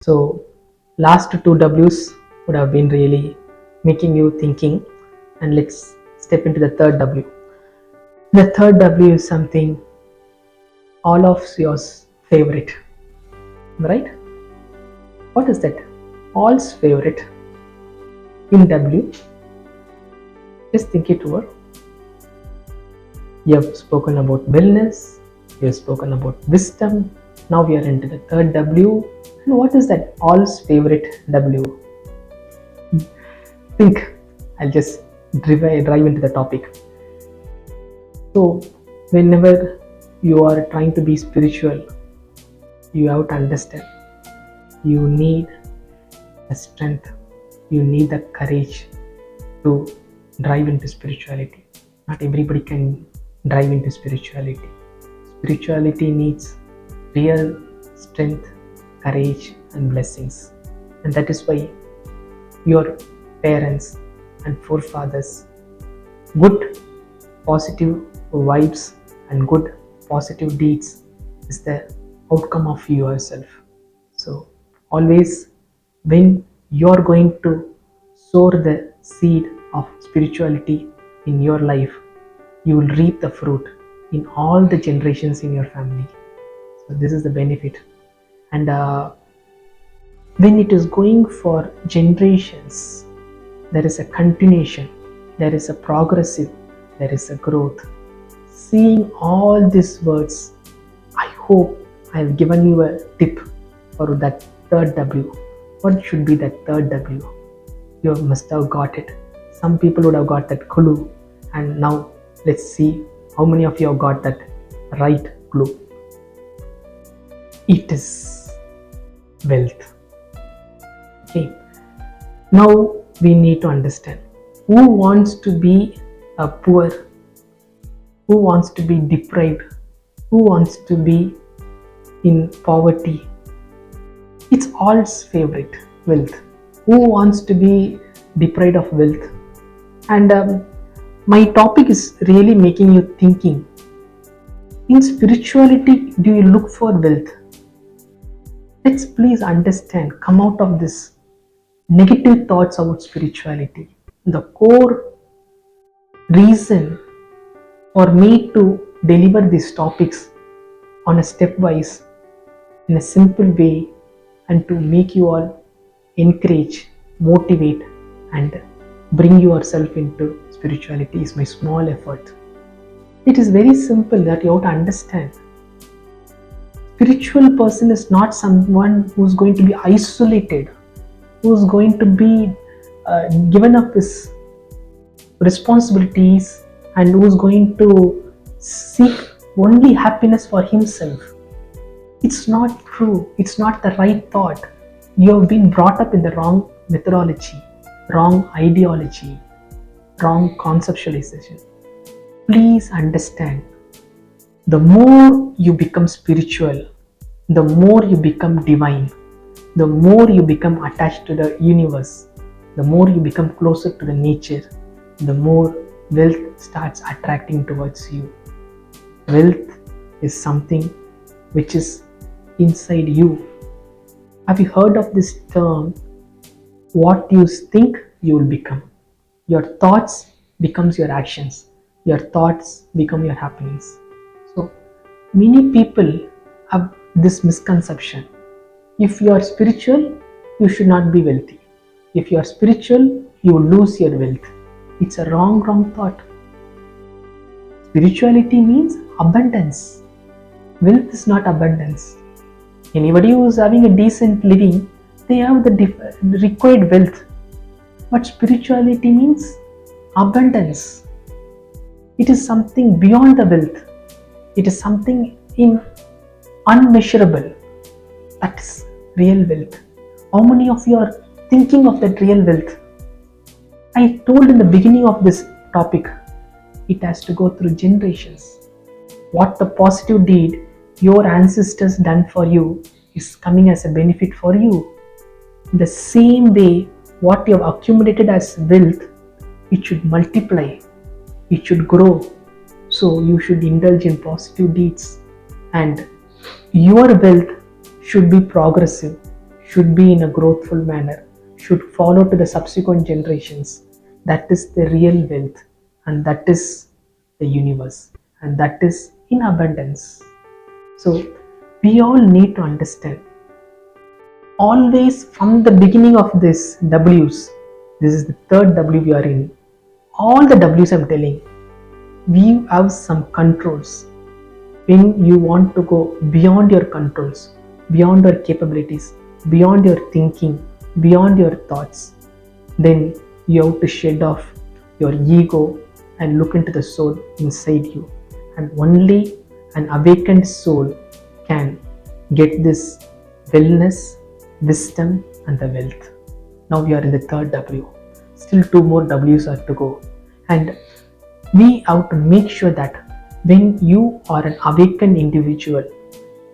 So last two W's would have been really making you thinking, and let's step into the third W. The third W is something all of yours favorite, right? What is that? All's favorite in W. Just think it over. You have spoken about wellness, you have spoken about wisdom. Now we are into the third W. And what is that all's favorite W? Think. I'll just drive into the topic. So, whenever you are trying to be spiritual, you have to understand. You need the strength, you need the courage to drive into spirituality. Not everybody can drive into spirituality. Spirituality needs real strength, courage, and blessings. And that is why your parents and forefathers, good positive vibes and good positive deeds is the outcome of yourself. So always when you are going to sow the seed of spirituality in your life, you will reap the fruit in all the generations in your family. So this is the benefit. And when it is going for generations, there is a continuation, there is a progressive, there is a growth. Seeing all these words, I hope I have given you a tip for that third W. What should be that third W? You must have got it. Some people would have got that clue, and now let's see how many of you have got that right clue. It is wealth. Okay. Now we need to understand who wants to be a poor, who wants to be deprived, who wants to be in poverty. It's all's favorite, wealth. Who wants to be deprived of wealth? And my topic is really making you thinking. In spirituality, do you look for wealth? Let's please understand, come out of this negative thoughts about spirituality. The core reason for me to deliver these topics on a stepwise, in a simple way, and to make you all encourage, motivate, and bring yourself into spirituality is my small effort. It is very simple that you have to understand. Spiritual person is not someone who is going to be isolated, who is going to be given up his responsibilities, and who is going to seek only happiness for himself. It's not true. It's not the right thought. You have been brought up in the wrong methodology, wrong ideology, wrong conceptualization. Please understand, the more you become spiritual, the more you become divine, the more you become attached to the universe, the more you become closer to the nature, the more wealth starts attracting towards you. Wealth is something which is inside you. Have you heard of this term? What you think, you will become. Your thoughts becomes your actions. Your thoughts become your happenings. So many people have this misconception. If you are spiritual, you should not be wealthy. If you are spiritual, you will lose your wealth. It's a wrong thought. Spirituality means abundance. Wealth is not abundance. Anybody who is having a decent living, they have the required wealth. But spirituality means abundance. It is something beyond the wealth. It is something unmeasurable. That is real wealth. How many of you are thinking of that real wealth? I told in the beginning of this topic, it has to go through generations. What the positive deed your ancestors done for you is coming as a benefit for you. The same way, what you have accumulated as wealth, it should multiply, it should grow. So you should indulge in positive deeds, and your wealth should be progressive, should be in a growthful manner, should follow to the subsequent generations. That is the real wealth, and that is the universe, and that is in abundance. So we all need to understand, always from the beginning of this W's, this is the third W we are in, all the W's I'm telling, we have some controls. When you want to go beyond your controls, beyond your capabilities, beyond your thinking, beyond your thoughts, then you have to shed off your ego and look into the soul inside you. And only an awakened soul can get this wellness, wisdom, and the wealth. Now we are in the third W. Still 2 more W's are to go. And we have to make sure that when you are an awakened individual,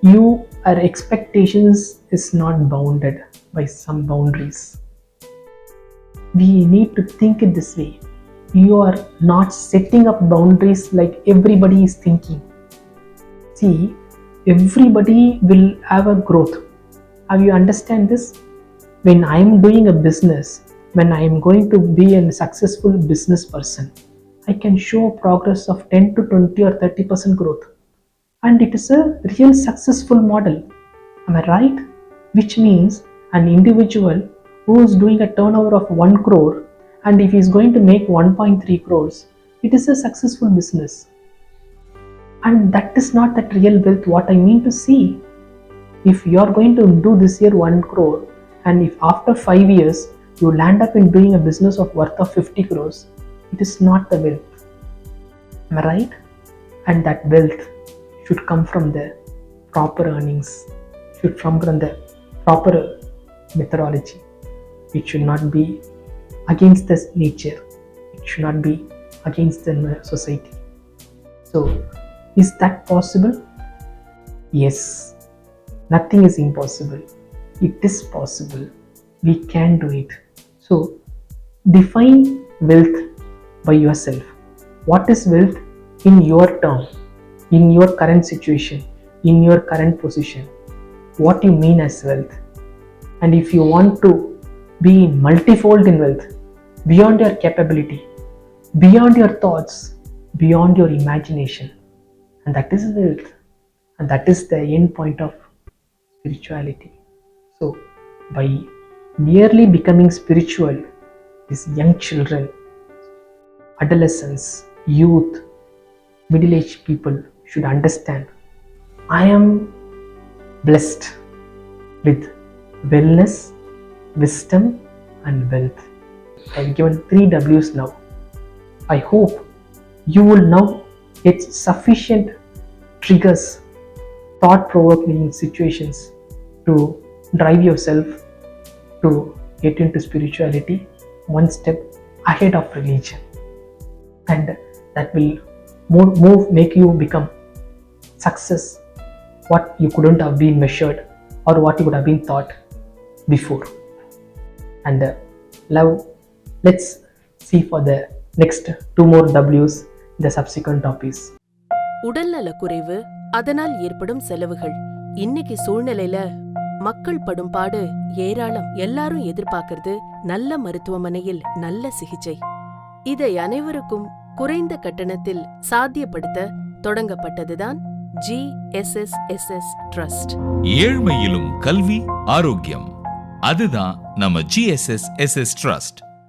your expectations is not bounded by some boundaries. We need to think it this way. You are not setting up boundaries like everybody is thinking. See, everybody will have a growth. Have you understand this? When I am doing a business, when I am going to be a successful business person, I can show progress of 10 to 20 or 30% growth. And it is a real successful model. Am I right? Which means an individual who is doing a turnover of 1 crore, and if he is going to make 1.3 crores, it is a successful business. And that is not that real wealth what I mean to see. If you are going to do this year 1 crore, and if after 5 years you land up in doing a business of worth of 50 crores, it is not the wealth. Am I right? And that wealth should come from the proper earnings, should come from the proper methodology. It should not be against this nature. It should not be against the society. So, is that possible? Yes. Nothing is impossible. It is possible. We can do it. So, define wealth by yourself. What is wealth in your term, in your current situation, in your current position? What you mean as wealth? And if you want to be multifold in wealth, beyond your capability, beyond your thoughts, beyond your imagination, and that is wealth, and that is the end point of spirituality. So by merely becoming spiritual, these young children, adolescents, youth, middle-aged people should understand, I am blessed with wellness, wisdom, and wealth. I have given 3 W's now. I hope you will now get sufficient triggers, thought-provoking situations to drive yourself to get into spirituality one step ahead of religion. And that will make you become success what you couldn't have been measured or what you could have been thought before. And now let's see for the next 2 more W's in the subsequent topics. உடல்நல குறைவு, அதனால் ஏற்படும் செலவுகள். இன்னைக்கு சூழ்நிலையில மக்கள் படும் பாடு ஏராளம். எல்லாரும் எதிர்பார்க்கிறது நல்ல மருத்துவமனையில் நல்ல சிகிச்சை. இதை அனைவருக்கும் குறைந்த கட்டணத்தில் சாத்தியப்படுத்த தொடங்கப்பட்டதுதான் GSSSS ட்ரஸ்ட். ஏழ்மையிலும் கல்வி, ஆரோக்கியம், அதுதான் நம்ம GSSSS ட்ரஸ்ட்.